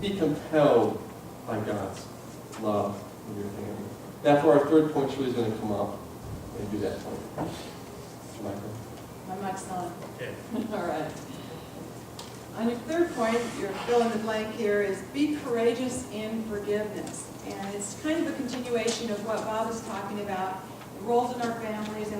be compelled by God's love in your family. Therefore, our third point really is going to come up and do that point. Mr. Michael? My mic's on. Okay. All right. On your third point, your fill in the blank here is be courageous in forgiveness. And it's kind of a continuation of what Bob was talking about, the roles in our families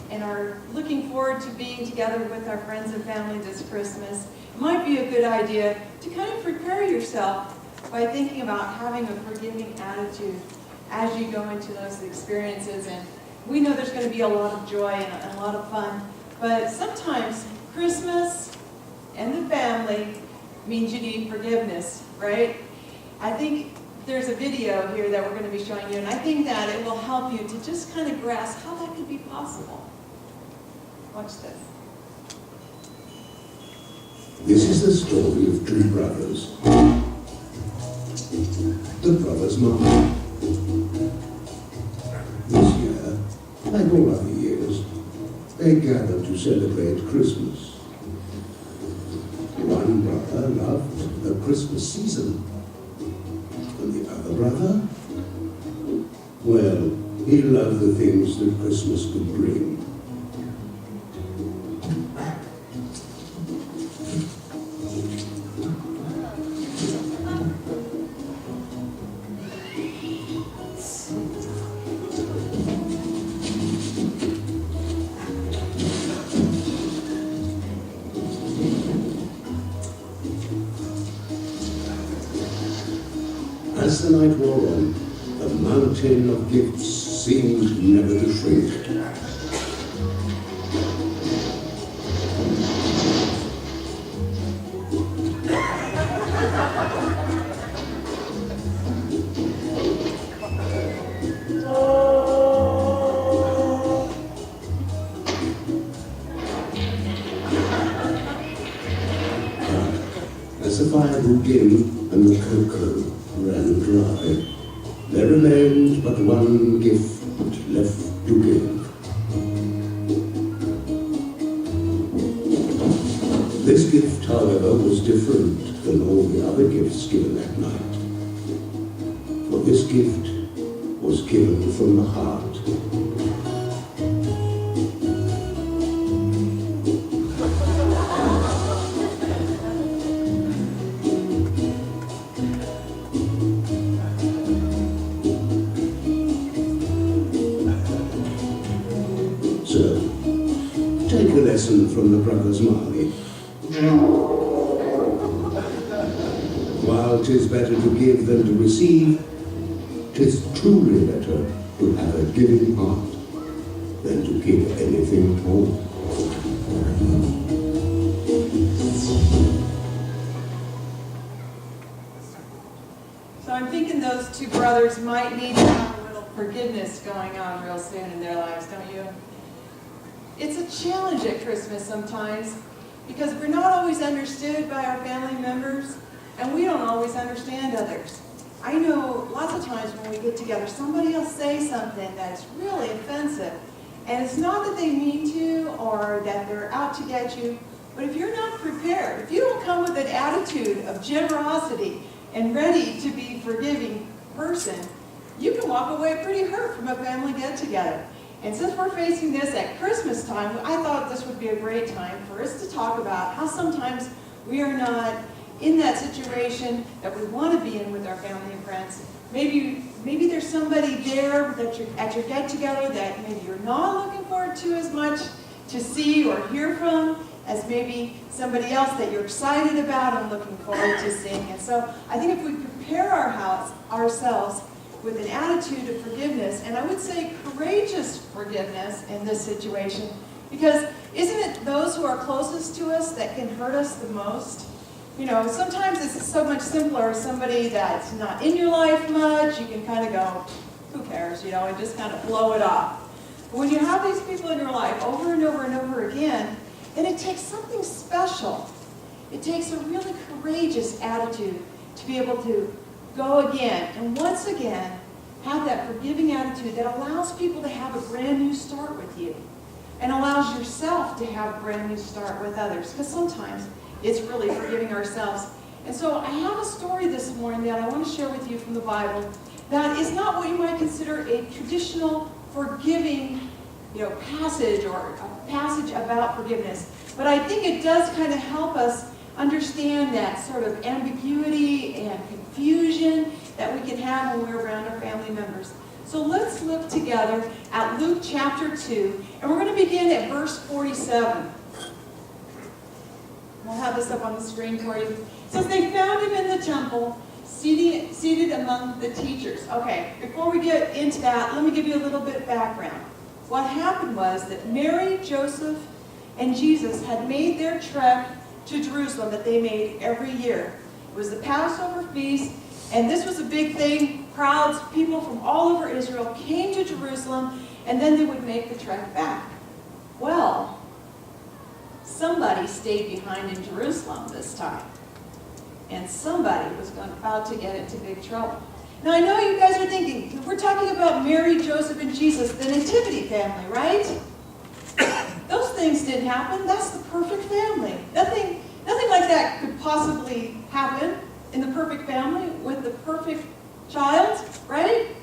and our looking forward to being together with our friends and family this Christmas. It might be a good idea to kind of prepare yourself by thinking about having a forgiving attitude as you go into those experiences. And we know there's going to be a lot of joy and a lot of fun, but sometimes Christmas and the family means you need forgiveness, right? I think there's a video here that we're going to be showing you, and I think that it will help you to just kind of grasp how that could be possible. Watch this. This is the story of two brothers. The brothers Mark. This year, like all other years, they gathered to celebrate Christmas. One brother loved the Christmas season, and the other brother, well, he loved the things that Christmas could bring. As the night wore on, the mountain of gifts seemed never to shrink. As the fire grew dim and the cocoa ran dry, there remained but one gift left to give. This gift, however, was different than all the other gifts given that night. For this gift was given from the heart. So, take a lesson from the brothers Marley. While 'tis better to give than to receive, 'tis truly better to have a giving heart than to give anything at all. So I'm thinking those two brothers might need to have a little forgiveness going on real soon in their lives, don't you? It's a challenge at Christmas sometimes because we're not always understood by our family members and we don't always understand others. I know lots of times when we get together, somebody will say something that's really offensive. And it's not that they mean to or that they're out to get you, but if you're not prepared, if you don't come with an attitude of generosity and ready to be a forgiving person, you can walk away pretty hurt from a family get-together. And since we're facing this at Christmas time, I thought this would be a great time for us to talk about how sometimes we are not in that situation that we want to be in with our family and friends. Maybe there's somebody there that you're at your get-together that maybe you're not looking forward to as much to see or hear from as maybe somebody else that you're excited about and looking forward to seeing. And so I think if we prepare ourselves with an attitude of forgiveness, and I would say courageous forgiveness in this situation, because isn't it those who are closest to us that can hurt us the most? You know, sometimes it's so much simpler. Somebody that's not in your life much, you can kind of go, who cares, you know, and just kind of blow it off. But when you have these people in your life over and over and over again, then it takes something special. It takes a really courageous attitude to be able to go again and once again have that forgiving attitude that allows people to have a brand new start with you and allows yourself to have a brand new start with others, because sometimes it's really forgiving ourselves. And so I have a story this morning morning that I want to share with you from the Bible that is not what you might consider a traditional forgiving, passage or a passage about forgiveness. But I think it does kind of help us understand that sort of ambiguity and confusion that we can have when we're around our family members. So let's look together at Luke chapter 2, and we're going to begin at verse 47. We'll have this up on the screen for you. It says, they found him in the temple, seated among the teachers. Okay, before we get into that, let me give you a little bit of background. What happened was that Mary, Joseph, and Jesus had made their trek to Jerusalem that they made every year. It was the Passover feast, and this was a big thing. Crowds, people from all over Israel came to Jerusalem, and then they would make the trek back. Well, somebody stayed behind in Jerusalem this time, and somebody was about to get into big trouble. Now, I know you guys are thinking, we're talking about Mary, Joseph, and Jesus, the Nativity family, right? Those things didn't happen. That's the perfect family. Nothing like that could possibly happen in the perfect family with the perfect child, right?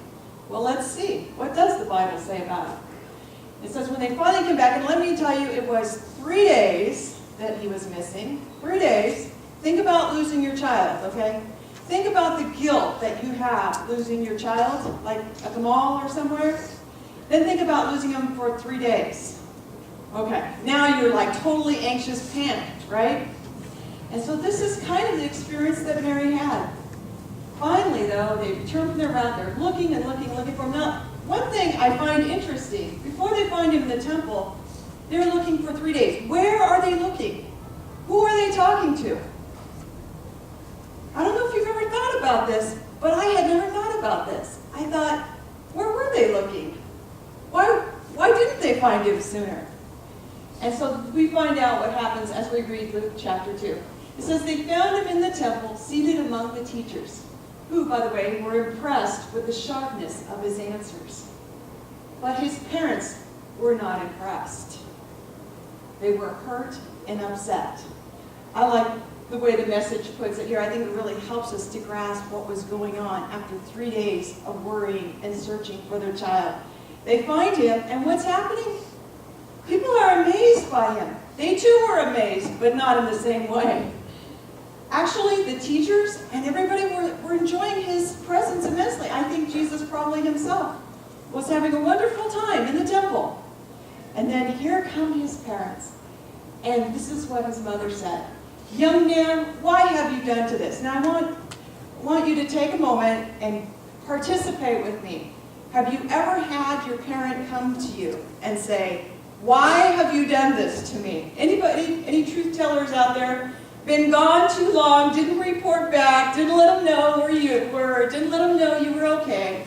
Well, let's see. What does the Bible say about it? It says when they finally came back, and let me tell you, it was 3 days that he was missing. 3 days. Think about losing your child, okay? Think about the guilt that you have losing your child, like at the mall or somewhere. Then think about losing him for 3 days. Okay, now you're like totally anxious, panicked, right? And so this is kind of the experience that Mary had. Finally, though, they returned from their route. They're looking and looking and looking for him. Now, one thing I find interesting, before they find him in the temple, they're looking for 3 days. Where are they looking? Who are they talking to? I don't know if you've ever thought about this, but I had never thought about this. I thought, where were they looking? Why didn't they find him sooner? And so we find out what happens as we read Luke chapter 2. It says, they found him in the temple, seated among the teachers, who, by the way, were impressed with the sharpness of his answers. But his parents were not impressed. They were hurt and upset. I like the way the message puts it here. I think it really helps us to grasp what was going on after 3 days of worrying and searching for their child. They find him, and what's happening? People are amazed by him. They too were amazed, but not in the same way. Actually, the teachers and everybody were enjoying his presence immensely. I think Jesus probably himself was having a wonderful time in the temple. And then here come his parents. And this is what his mother said. Young man, why have you done to this? Now I want you to take a moment and participate with me. Have you ever had your parent come to you and say, why have you done this to me? Anybody, any truth tellers out there? Been gone too long, didn't report back, didn't let them know where you were, didn't let them know you were okay.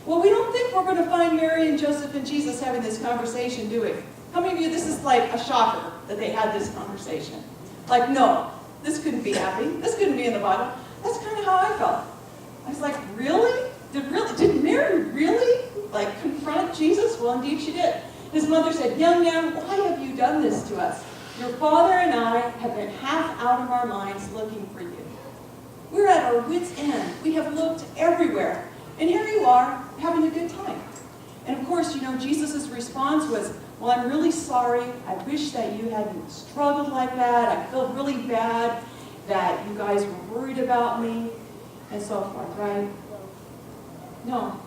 Well, we don't think we're going to find Mary and Joseph and Jesus having this conversation, do we? How many of you, this is like a shocker that they had this conversation? Like, no, this couldn't be happening. This couldn't be in the Bible. That's kind of how I felt. I was like, really? Did Mary really confront Jesus? Well, indeed she did. His mother said, young man, why have you done this to us? Your father and I have been half out of our minds looking for you. We're at our wits' end. We have looked everywhere. And here you are, having a good time. And of course, Jesus' response was, well, I'm really sorry. I wish that you hadn't struggled like that. I feel really bad that you guys were worried about me, and so forth, right? No.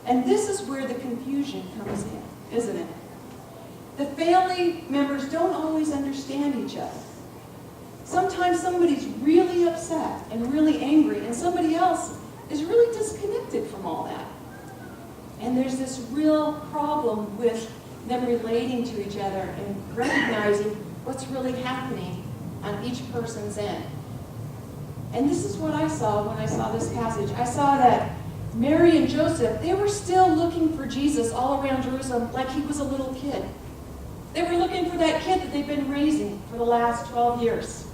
And this is where the confusion comes in, isn't it? The family members don't always understand each other. Sometimes somebody's really upset and really angry, and somebody else is really disconnected from all that. And there's this real problem with them relating to each other and recognizing what's really happening on each person's end. And this is what I saw when I saw this passage. I saw that Mary and Joseph, they were still looking for Jesus all around Jerusalem like he was a little kid. They were looking for that kid that they've been raising for the last 12 years.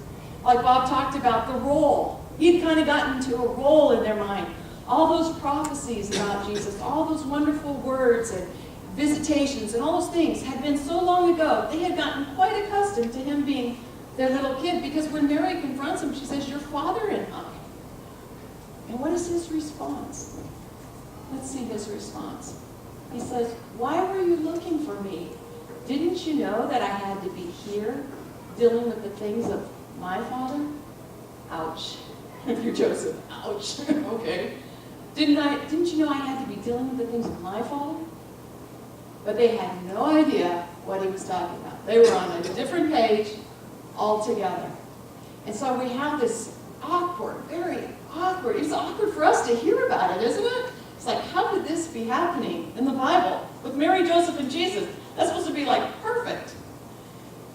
Like Bob talked about, the role. He'd kind of gotten into a role in their mind. All those prophecies about Jesus, all those wonderful words and visitations and all those things had been so long ago, they had gotten quite accustomed to him being their little kid, because when Mary confronts him, she says, your father and I. And what is his response? Let's see his response. He says, "Why were you looking for me? Didn't you know that I had to be here dealing with the things of my father?" Ouch. If you're Joseph, ouch. Okay. Didn't you know I had to be dealing with the things of my father? But they had no idea what he was talking about. They were on a different page altogether. And so we have this awkward, very awkward. It's awkward for us to hear about it, isn't it? It's like, how could this be happening in the Bible with Mary, Joseph, and Jesus? That's supposed to be like perfect.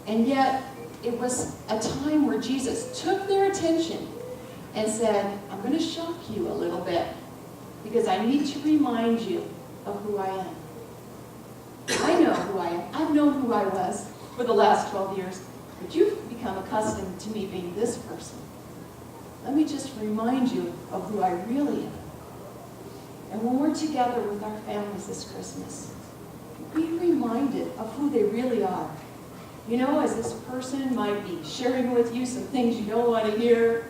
And yet, it was a time where Jesus took their attention and said, "I'm going to shock you a little bit because I need to remind you of who I am. I know who I am. I've known who I was for the last 12 years, but you've become accustomed to me being this person. Let me just remind you of who I really am." And when we're together with our families this Christmas, be reminded of who they really are. You know, as this person might be sharing with you some things you don't want to hear,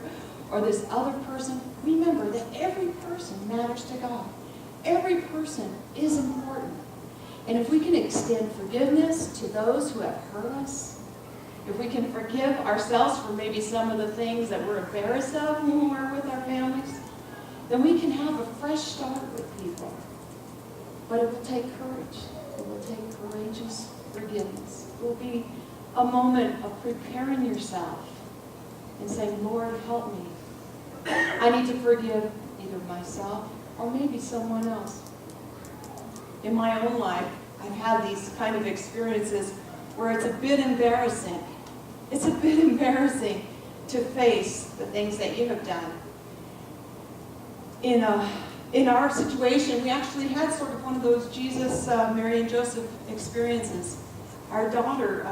or this other person, remember that every person matters to God. Every person is important. And if we can extend forgiveness to those who have hurt us, if we can forgive ourselves for maybe some of the things that we're embarrassed of when we're with our families, then we can have a fresh start with people. But it will take courage. It will take courageous forgiveness. It will be a moment of preparing yourself and saying, "Lord, help me. I need to forgive either myself or maybe someone else." In my own life, I've had these kind of experiences where it's a bit embarrassing. It's a bit embarrassing to face the things that you have done. In our situation, we actually had sort of one of those Jesus, Mary, and Joseph experiences. Our daughter,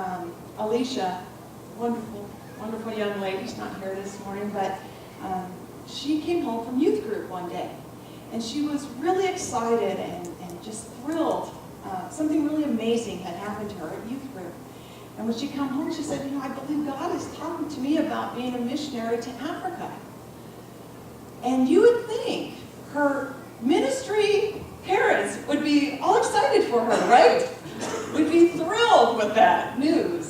Alicia, wonderful, wonderful young lady, she's not here this morning, but she came home from youth group one day. And she was really excited and just thrilled. Something really amazing had happened to her at youth group. And when she came home, she said, "I believe God is talking to me about being a missionary to Africa." And you would think her ministry parents would be all excited for her, right? Would be thrilled with that news.